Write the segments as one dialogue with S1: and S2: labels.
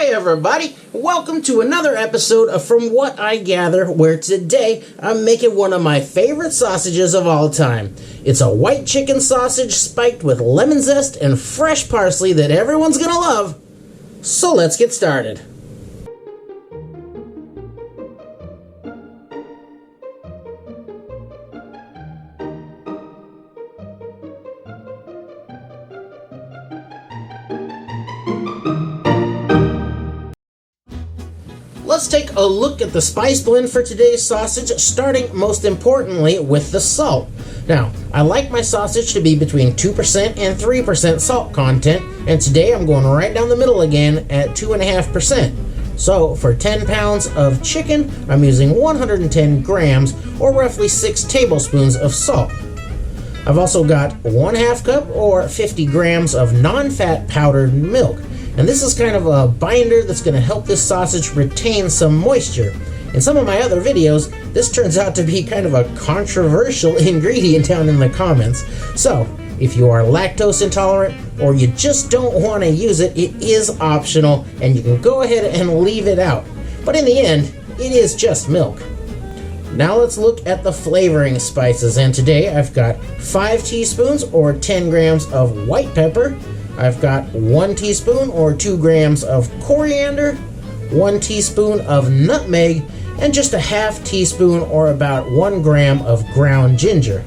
S1: Hey everybody, welcome to another episode of From What I Gather, where today I'm making one of my favorite sausages of all time. It's a white chicken sausage spiked with lemon zest and fresh parsley that everyone's gonna love. So let's get started. Let's take a look at the spice blend for today's sausage, starting most importantly with the salt. Now, I like my sausage to be between 2% and 3% salt content, and today I'm going right down the middle again at 2.5%. So, for 10 pounds of chicken, I'm using 110 grams, or roughly 6 tablespoons of salt. I've also got 1/2 cup, or 50 grams of non-fat powdered milk. And this is kind of a binder that's going to help this sausage retain some moisture. In some of my other videos, this turns out to be kind of a controversial ingredient down in the comments. So, if you are lactose intolerant or you just don't want to use it, it is optional and you can go ahead and leave it out. But in the end, it is just milk. Now let's look at the flavoring spices, and today I've got 5 teaspoons or 10 grams of white pepper. I've got 1 teaspoon or 2 grams of coriander, 1 teaspoon of nutmeg, and just 1/2 teaspoon or about 1 gram of ground ginger.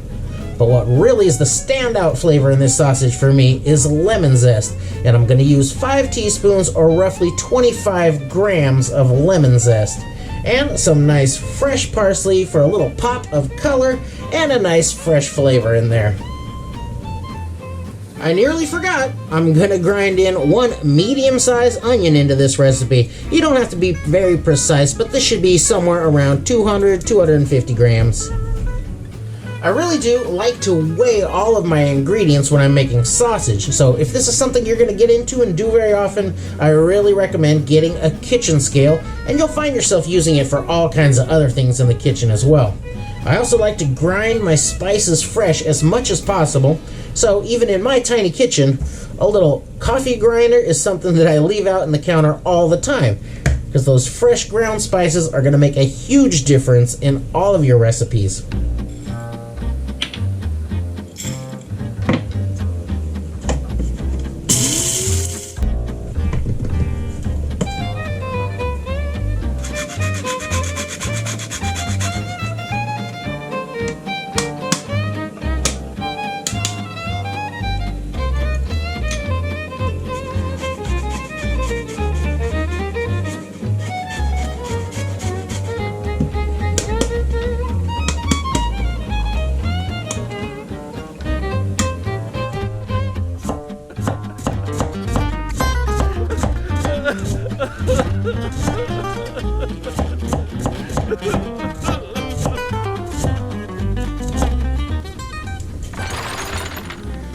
S1: But what really is the standout flavor in this sausage for me is lemon zest, and I'm going to use 5 teaspoons or roughly 25 grams of lemon zest, and some nice fresh parsley for a little pop of color and a nice fresh flavor in there. I nearly forgot, I'm going to grind in 1 medium-sized onion into this recipe. You don't have to be very precise, but this should be somewhere around 200-250 grams. I really do like to weigh all of my ingredients when I'm making sausage, so if this is something you're going to get into and do very often, I really recommend getting a kitchen scale, and you'll find yourself using it for all kinds of other things in the kitchen as well. I also like to grind my spices fresh as much as possible, so even in my tiny kitchen, a little coffee grinder is something that I leave out in the counter all the time, because those fresh ground spices are going to make a huge difference in all of your recipes.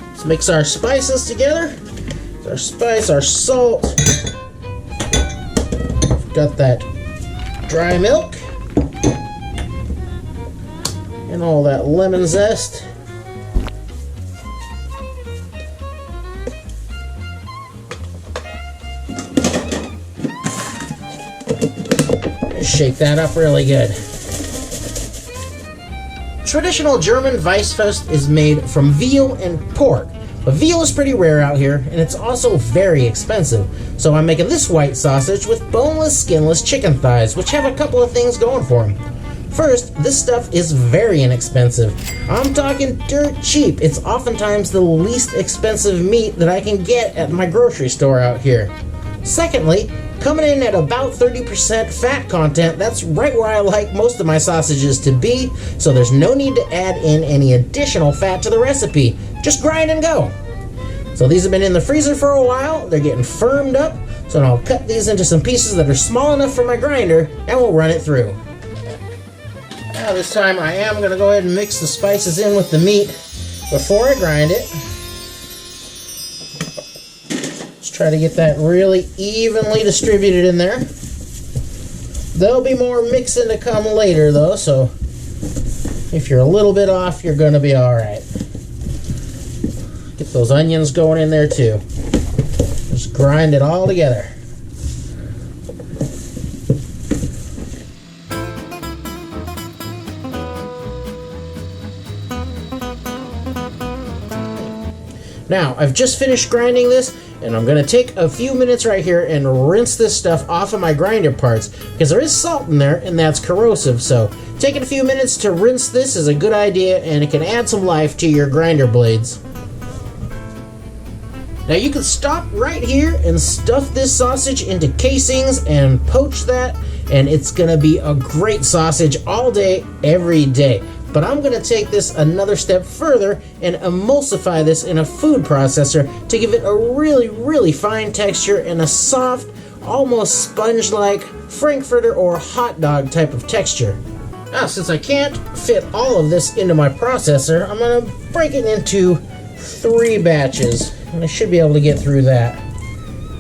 S1: Let's mix our spices together. Our spice, our salt. We've got that dry milk and all that lemon zest. Shake that up really good. Traditional German Weisswurst is made from veal and pork, but veal is pretty rare out here, and it's also very expensive. So I'm making this white sausage with boneless, skinless chicken thighs, which have a couple of things going for them. First, this stuff is very inexpensive. I'm talking dirt cheap. It's oftentimes the least expensive meat that I can get at my grocery store out here. Secondly, coming in at about 30% fat content, that's right where I like most of my sausages to be, so there's no need to add in any additional fat to the recipe. Just grind and go. So these have been in the freezer for a while, they're getting firmed up, so now I'll cut these into some pieces that are small enough for my grinder, and we'll run it through. Now this time I am going to go ahead and mix the spices in with the meat before I grind it. Try to get that really evenly distributed in there. There'll be more mixing to come later though, so if you're a little bit off, you're going to be alright. Get those onions going in there too. Just grind it all together. Now, I've just finished grinding this, and I'm going to take a few minutes right here and rinse this stuff off of my grinder parts, because there is salt in there, and that's corrosive, so taking a few minutes to rinse this is a good idea, and it can add some life to your grinder blades. Now you can stop right here and stuff this sausage into casings and poach that, and it's going to be a great sausage all day, every day. But I'm going to take this another step further and emulsify this in a food processor to give it a really, really fine texture and a soft, almost sponge-like frankfurter or hot dog type of texture. Now, since I can't fit all of this into my processor, I'm going to break it into 3 batches. And I should be able to get through that.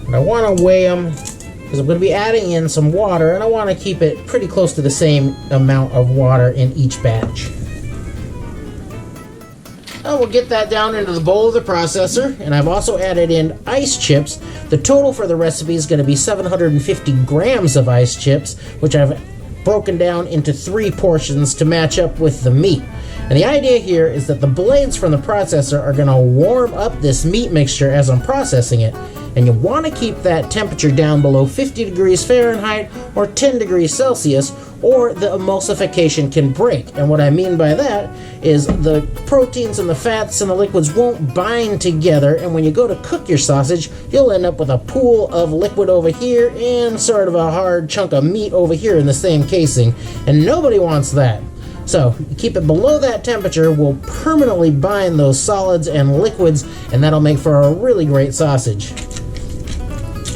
S1: But I want to weigh them because I'm going to be adding in some water, and I want to keep it pretty close to the same amount of water in each batch. Now we'll get that down into the bowl of the processor, and I've also added in ice chips. The total for the recipe is going to be 750 grams of ice chips, which I've broken down into 3 portions to match up with the meat. And the idea here is that the blades from the processor are going to warm up this meat mixture as I'm processing it. And you want to keep that temperature down below 50 degrees Fahrenheit or 10 degrees Celsius, or the emulsification can break. And what I mean by that is the proteins and the fats and the liquids won't bind together, and when you go to cook your sausage, you'll end up with a pool of liquid over here and sort of a hard chunk of meat over here in the same casing, and nobody wants that. So, keep it below that temperature will permanently bind those solids and liquids, and that'll make for a really great sausage.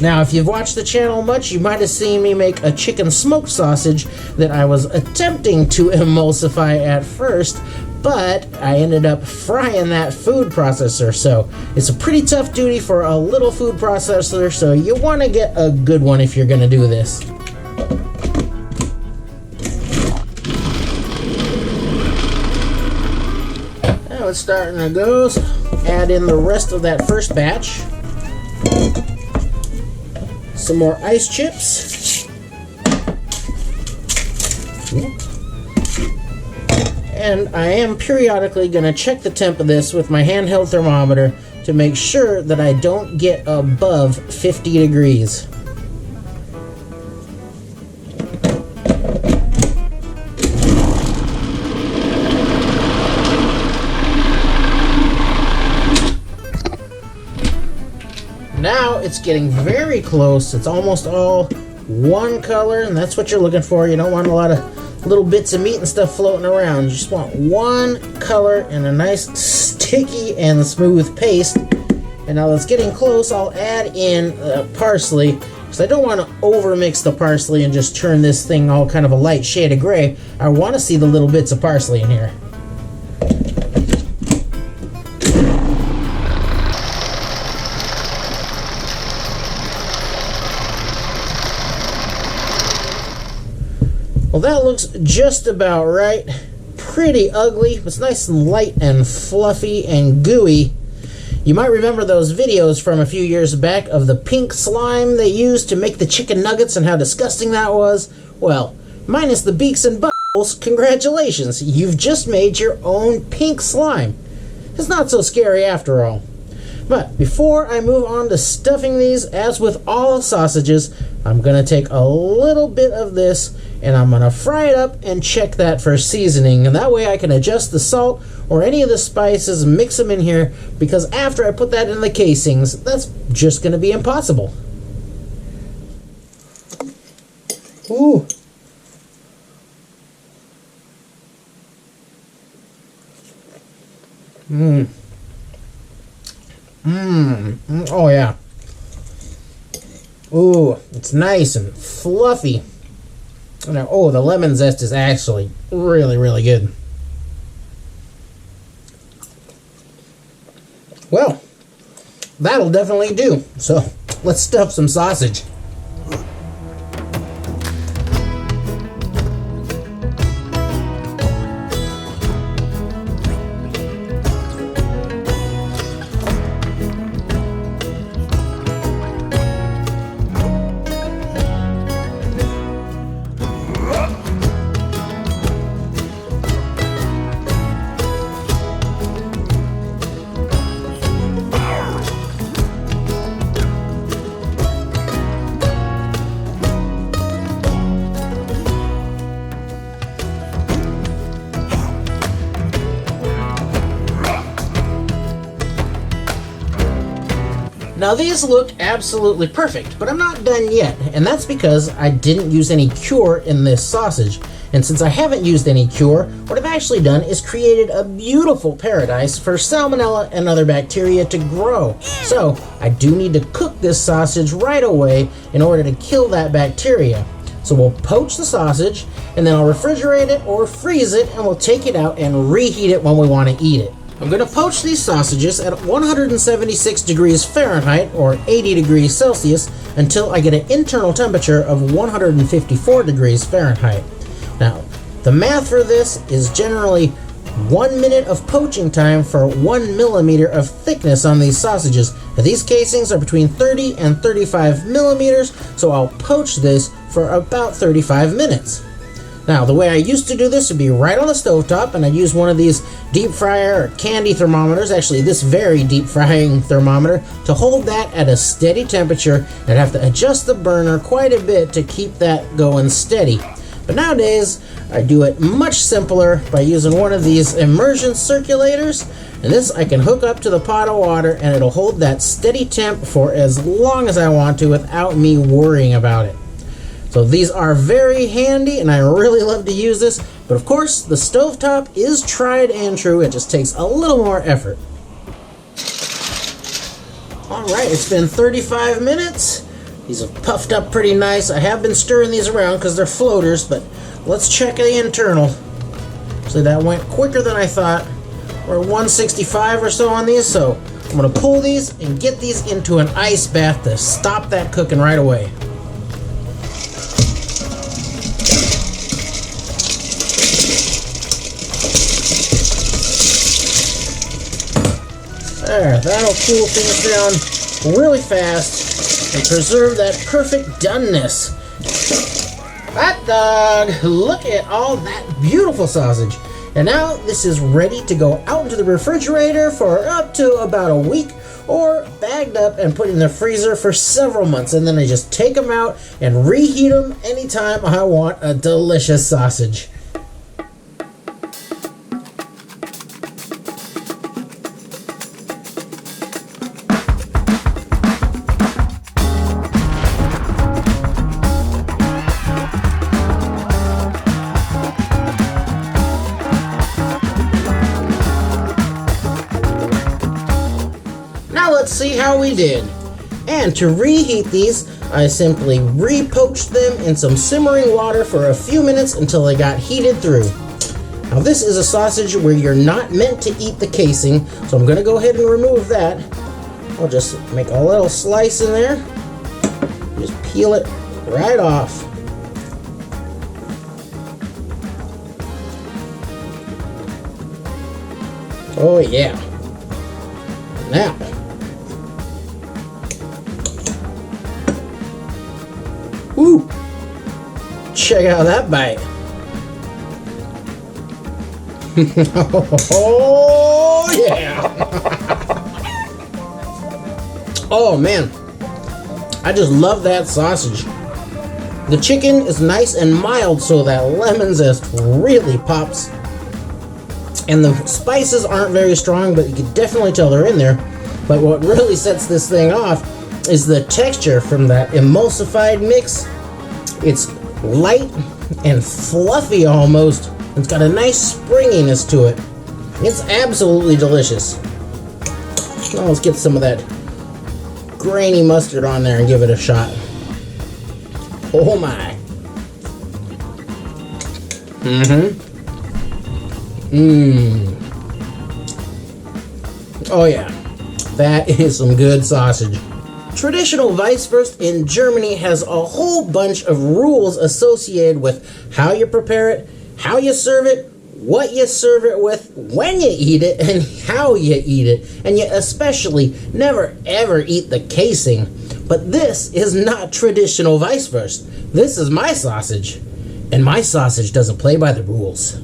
S1: Now, if you've watched the channel much, you might have seen me make a chicken smoked sausage that I was attempting to emulsify at first, but I ended up frying that food processor, so it's a pretty tough duty for a little food processor, so you want to get a good one if you're going to do this. Now it's starting to go, so add in the rest of that first batch. Some more ice chips. And I am periodically going to check the temp of this with my handheld thermometer to make sure that I don't get above 50 degrees. Now it's getting very close. It's almost all one color, and that's what you're looking for. You don't want a lot of little bits of meat and stuff floating around. You just want one color and a nice sticky and smooth paste. And now that's getting close, I'll add in parsley, because I don't want to overmix the parsley and just turn this thing all kind of a light shade of gray. I want to see the little bits of parsley in here. Well, that looks just about right. Pretty ugly, but it's nice and light and fluffy and gooey. You might remember those videos from a few years back of the pink slime they used to make the chicken nuggets and how disgusting that was. Well, minus the beaks and buttholes, congratulations, you've just made your own pink slime. It's not so scary after all. But before I move on to stuffing these, as with all sausages, I'm going to take a little bit of this and I'm going to fry it up and check that for seasoning. And that way I can adjust the salt or any of the spices, mix them in here, because after I put that in the casings, that's just going to be impossible. Ooh. Oh yeah. Ooh, it's nice and fluffy. And oh, the lemon zest is actually really, really good. Well, that'll definitely do. So let's stuff some sausage. Now these look absolutely perfect, but I'm not done yet, and that's because I didn't use any cure in this sausage. And since I haven't used any cure, what I've actually done is created a beautiful paradise for salmonella and other bacteria to grow. So I do need to cook this sausage right away in order to kill that bacteria. So we'll poach the sausage, and then I'll refrigerate it or freeze it, and we'll take it out and reheat it when we want to eat it. I'm going to poach these sausages at 176 degrees Fahrenheit or 80 degrees Celsius until I get an internal temperature of 154 degrees Fahrenheit. Now, the math for this is generally 1 minute of poaching time for 1 millimeter of thickness on these sausages. Now, these casings are between 30 and 35 millimeters, so I'll poach this for about 35 minutes. Now, the way I used to do this would be right on the stovetop, and I'd use one of these deep fryer or candy thermometers, actually this very deep frying thermometer, to hold that at a steady temperature. I'd have to adjust the burner quite a bit to keep that going steady. But nowadays, I do it much simpler by using one of these immersion circulators, and this I can hook up to the pot of water, and it'll hold that steady temp for as long as I want to without me worrying about it. So these are very handy, and I really love to use this, but of course the stovetop is tried and true. It just takes a little more effort. Alright, it's been 35 minutes. These have puffed up pretty nice. I have been stirring these around because they're floaters, but let's check the internal. So that went quicker than I thought. We're 165 or so on these, so I'm going to pull these and get these into an ice bath to stop that cooking right away. There, that'll cool things down really fast and preserve that perfect doneness. Hot dog! Look at all that beautiful sausage. And now this is ready to go out into the refrigerator for up to about a week, or bagged up and put in the freezer for several months. And then I just take them out and reheat them anytime I want a delicious sausage. Let's see how we did. And to reheat these, I simply re-poached them in some simmering water for a few minutes until they got heated through. Now this is a sausage where you're not meant to eat the casing, so I'm going to go ahead and remove that. I'll just make a little slice in there. Just peel it right off. Oh yeah. Now, woo! Check out that bite. Oh yeah! Oh man, I just love that sausage. The chicken is nice and mild, so that lemon zest really pops. And the spices aren't very strong, but you can definitely tell they're in there. But what really sets this thing off is the texture from that emulsified mix. It's light and fluffy almost. It's got a nice springiness to it. It's absolutely delicious. Now let's get some of that grainy mustard on there and give it a shot. Oh my. Oh yeah. That is some good sausage. Traditional Weisswurst in Germany has a whole bunch of rules associated with how you prepare it, how you serve it, what you serve it with, when you eat it, and how you eat it. And you especially never ever eat the casing. But this is not traditional Weisswurst. This is my sausage. And my sausage doesn't play by the rules.